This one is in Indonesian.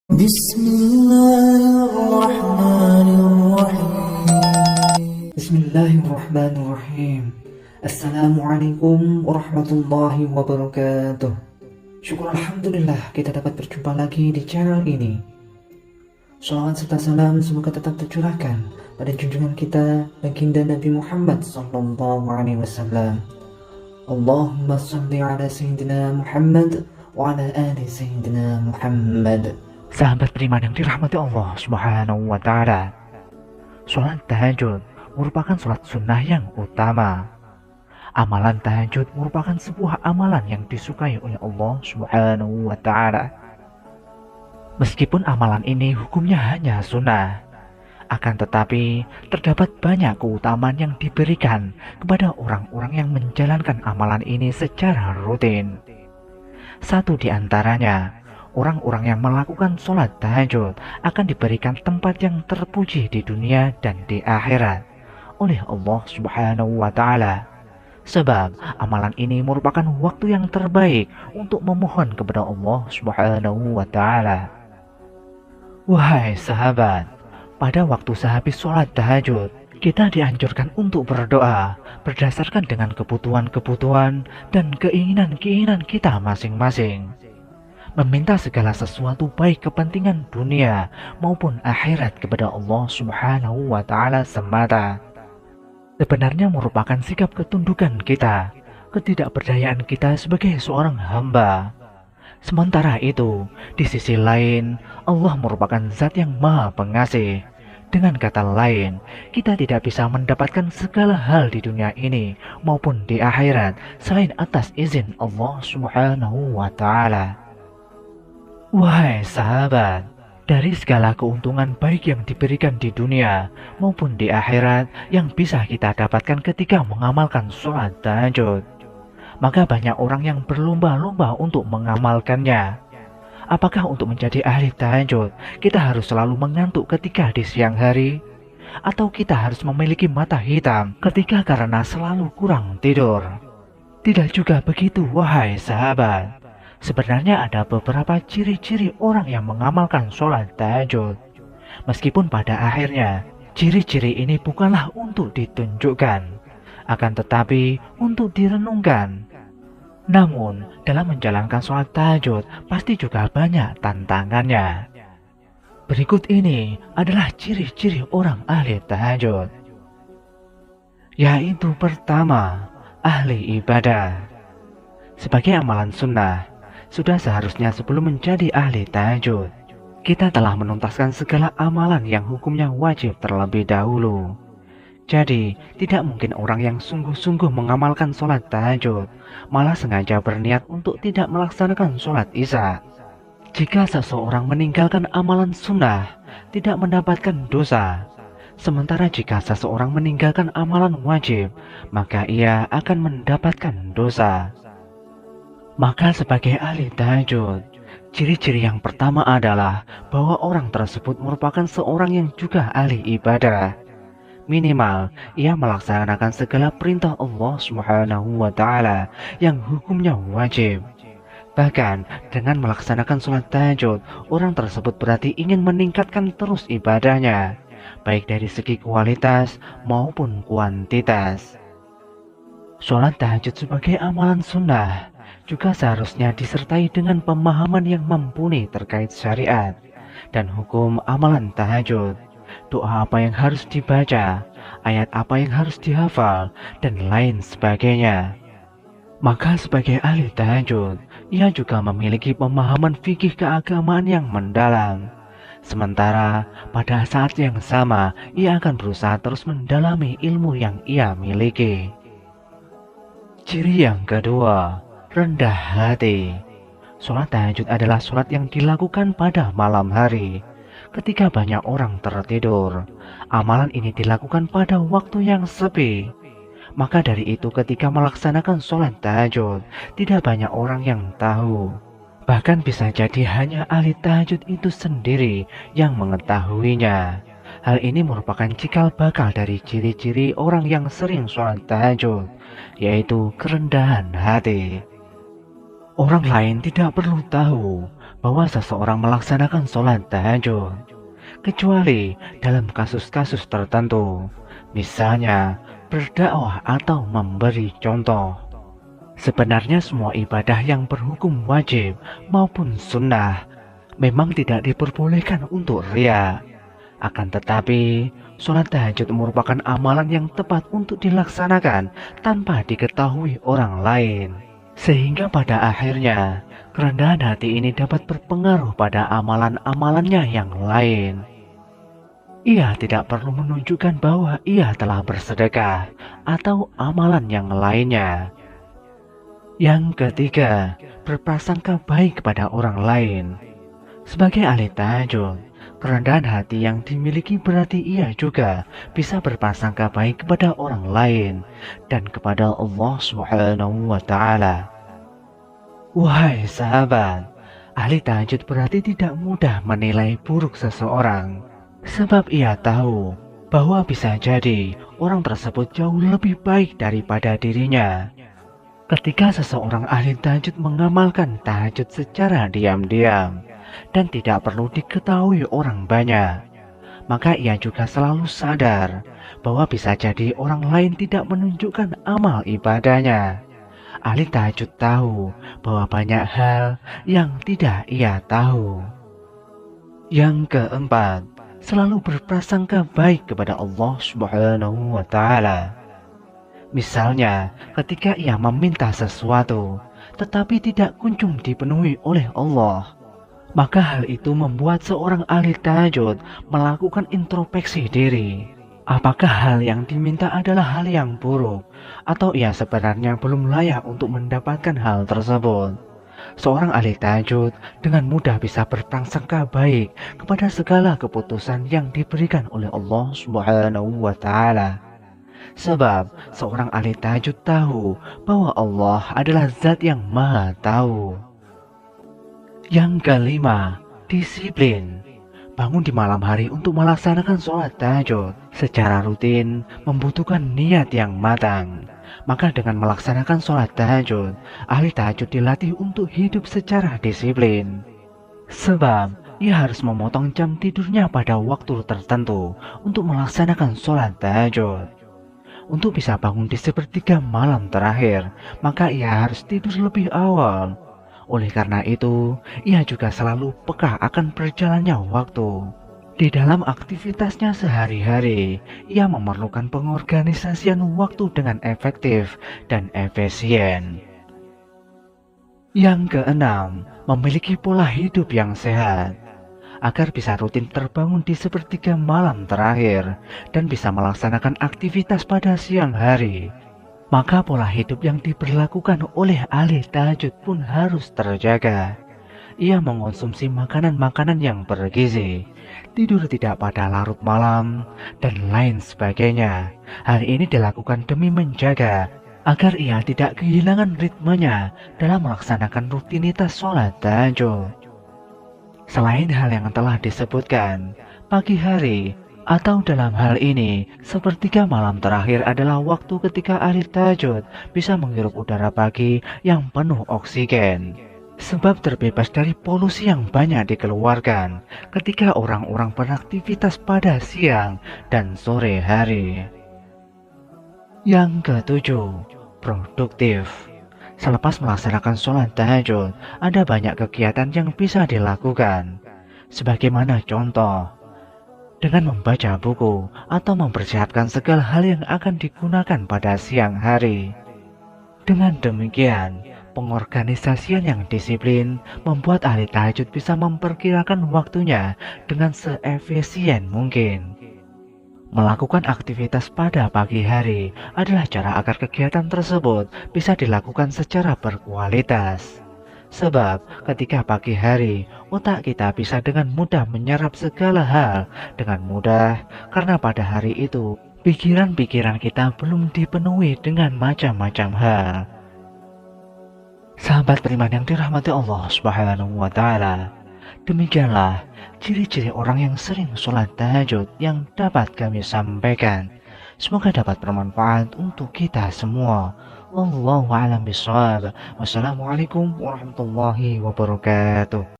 بسم الله الرحمن الرحيم. بسم الله الرحمن الرحيم. Assalamualaikum warahmatullahi wabarakatuh. Syukur Alhamdulillah kita dapat berjumpa lagi di channel ini. Salawat serta salam semoga tetap tercurahkan pada junjungan kita baginda Nabi Muhammad sallallahu alaihi wasallam. Allahumma salli ala sayyidina Muhammad wa ala ali sayyidina Muhammad. Sahabat beriman yang dirahmati Allah Subhanahu wa taala. Salat tahajud merupakan salat sunnah yang utama. Amalan tahajud merupakan sebuah amalan yang disukai oleh Allah Subhanahu wa taala. Meskipun amalan ini hukumnya hanya sunnah, akan tetapi terdapat banyak keutamaan yang diberikan kepada orang-orang yang menjalankan amalan ini secara rutin. Satu di antaranya, orang-orang yang melakukan sholat tahajud akan diberikan tempat yang terpuji di dunia dan di akhirat oleh Allah Subhanahu wa taala. Sebab amalan ini merupakan waktu yang terbaik untuk memohon kepada Allah Subhanahu wa taala. Wahai sahabat, pada waktu sehabis sholat tahajud, kita dianjurkan untuk berdoa berdasarkan dengan kebutuhan-kebutuhan dan keinginan-keinginan kita masing-masing. Meminta segala sesuatu baik kepentingan dunia maupun akhirat kepada Allah Subhanahu wa taala semata. Sebenarnya merupakan sikap ketundukan kita, ketidakberdayaan kita sebagai seorang hamba. Sementara itu, di sisi lain, Allah merupakan zat yang maha pengasih. Dengan kata lain, kita tidak bisa mendapatkan segala hal di dunia ini maupun di akhirat selain atas izin Allah Subhanahu wa taala. Wahai sahabat, dari segala keuntungan baik yang diberikan di dunia maupun di akhirat yang bisa kita dapatkan ketika mengamalkan sholat tahajud, maka banyak orang yang berlomba-lomba untuk mengamalkannya. Apakah untuk menjadi ahli tahajud kita harus selalu mengantuk ketika di siang hari? Atau kita harus memiliki mata hitam ketika karena selalu kurang tidur? Tidak juga begitu, wahai sahabat. Sebenarnya ada beberapa ciri-ciri orang yang mengamalkan sholat tahajud. Meskipun pada akhirnya, ciri-ciri ini bukanlah untuk ditunjukkan, akan tetapi untuk direnungkan. Namun, dalam menjalankan sholat tahajud pasti juga banyak tantangannya. Berikut ini adalah ciri-ciri orang ahli tahajud. Yaitu pertama, ahli ibadah. Sebagai amalan sunnah, sudah seharusnya sebelum menjadi ahli tahajud, kita telah menuntaskan segala amalan yang hukumnya wajib terlebih dahulu. Jadi, tidak mungkin orang yang sungguh-sungguh mengamalkan sholat tahajud, malah sengaja berniat untuk tidak melaksanakan sholat isya. Jika seseorang meninggalkan amalan sunnah, tidak mendapatkan dosa. Sementara jika seseorang meninggalkan amalan wajib, maka ia akan mendapatkan dosa. Maka sebagai ahli tahajud, ciri-ciri yang pertama adalah bahwa orang tersebut merupakan seorang yang juga ahli ibadah. Minimal, ia melaksanakan segala perintah Allah Subhanahu wa taala yang hukumnya wajib. Bahkan, dengan melaksanakan sholat tahajud, orang tersebut berarti ingin meningkatkan terus ibadahnya, baik dari segi kualitas maupun kuantitas. Sholat tahajud sebagai amalan sunnah juga seharusnya disertai dengan pemahaman yang mumpuni terkait syariat dan hukum amalan tahajud, doa apa yang harus dibaca, ayat apa yang harus dihafal, dan lain sebagainya. Maka sebagai ahli tahajud, ia juga memiliki pemahaman fikih keagamaan yang mendalam. Sementara pada saat yang sama, ia akan berusaha terus mendalami ilmu yang ia miliki. Ciri yang kedua, rendah hati. Sholat tahajud adalah sholat yang dilakukan pada malam hari, ketika banyak orang tertidur. Amalan ini dilakukan pada waktu yang sepi. Maka dari itu ketika melaksanakan sholat tahajud, tidak banyak orang yang tahu. Bahkan bisa jadi hanya ahli tahajud itu sendiri yang mengetahuinya. Hal ini merupakan cikal bakal dari ciri-ciri orang yang sering sholat tahajud, yaitu kerendahan hati. Orang lain tidak perlu tahu bahwa seseorang melaksanakan sholat tahajud, kecuali dalam kasus-kasus tertentu, misalnya berdakwah atau memberi contoh. Sebenarnya semua ibadah yang berhukum wajib maupun sunnah memang tidak diperbolehkan untuk riya. Akan tetapi, sholat tahajud merupakan amalan yang tepat untuk dilaksanakan tanpa diketahui orang lain. Sehingga pada akhirnya, kerendahan hati ini dapat berpengaruh pada amalan-amalannya yang lain. Ia tidak perlu menunjukkan bahwa ia telah bersedekah atau amalan yang lainnya. Yang ketiga, berprasangka baik kepada orang lain. Sebagai ahli tahajud, kerendahan hati yang dimiliki berarti ia juga bisa berprasangka baik kepada orang lain dan kepada Allah Subhanahu wa Ta'ala. Wahai sahabat, ahli tahajud berarti tidak mudah menilai buruk seseorang, sebab ia tahu bahwa bisa jadi orang tersebut jauh lebih baik daripada dirinya. Ketika seseorang ahli tahajud mengamalkan tahajud secara diam-diam dan tidak perlu diketahui orang banyak, maka ia juga selalu sadar bahwa bisa jadi orang lain tidak menunjukkan amal ibadahnya. Ahli tahajud tahu bahwa banyak hal yang tidak ia tahu. Yang keempat, selalu berprasangka baik kepada Allah Subhanahu wa Ta'ala. Misalnya, ketika ia meminta sesuatu, tetapi tidak kunjung dipenuhi oleh Allah, maka hal itu membuat seorang ahli tahajud melakukan introspeksi diri. Apakah hal yang diminta adalah hal yang buruk, atau ia sebenarnya belum layak untuk mendapatkan hal tersebut? Seorang ahli tahajud dengan mudah bisa berprasangka baik kepada segala keputusan yang diberikan oleh Allah Subhanahu wa Ta'ala. Sebab seorang ahli tahajud tahu bahwa Allah adalah zat yang maha tahu. Yang kelima, disiplin. Bangun di malam hari untuk melaksanakan sholat tahajud secara rutin membutuhkan niat yang matang. Maka dengan melaksanakan sholat tahajud, ahli tahajud dilatih untuk hidup secara disiplin. Sebab ia harus memotong jam tidurnya pada waktu tertentu untuk melaksanakan sholat tahajud. Untuk bisa bangun di sepertiga malam terakhir, maka ia harus tidur lebih awal. Oleh karena itu, ia juga selalu peka akan berjalannya waktu. Di dalam aktivitasnya sehari-hari, ia memerlukan pengorganisasian waktu dengan efektif dan efisien. Yang keenam, memiliki pola hidup yang sehat. Agar bisa rutin terbangun di sepertiga malam terakhir dan bisa melaksanakan aktivitas pada siang hari, maka pola hidup yang diberlakukan oleh ahli tahajud pun harus terjaga. Ia mengonsumsi makanan-makanan yang bergizi, tidur tidak pada larut malam, dan lain sebagainya. Hal ini dilakukan demi menjaga agar ia tidak kehilangan ritmenya dalam melaksanakan rutinitas sholat tahajud. Selain hal yang telah disebutkan, pagi hari atau dalam hal ini, sepertiga malam terakhir adalah waktu ketika ahli tahajud bisa menghirup udara pagi yang penuh oksigen. Sebab terbebas dari polusi yang banyak dikeluarkan ketika orang-orang beraktivitas pada siang dan sore hari. Yang ketujuh, produktif. Selepas melaksanakan sholat tahajud, ada banyak kegiatan yang bisa dilakukan. Sebagaimana contoh, dengan membaca buku atau mempersiapkan segala hal yang akan digunakan pada siang hari. Dengan demikian, pengorganisasian yang disiplin membuat ahli tahajud bisa memperkirakan waktunya dengan seefisien mungkin. Melakukan aktivitas pada pagi hari adalah cara agar kegiatan tersebut bisa dilakukan secara berkualitas. Sebab ketika pagi hari, otak kita bisa dengan mudah menyerap segala hal dengan mudah karena pada hari itu pikiran-pikiran kita belum dipenuhi dengan macam-macam hal. Sahabat beriman yang dirahmati Allah Subhanahu wa Ta'ala, demikianlah ciri-ciri orang yang sering sholat tahajud yang dapat kami sampaikan. Semoga dapat bermanfaat untuk kita semua. Wallahu a'lam bishawab. Wassalamualaikum warahmatullahi wabarakatuh.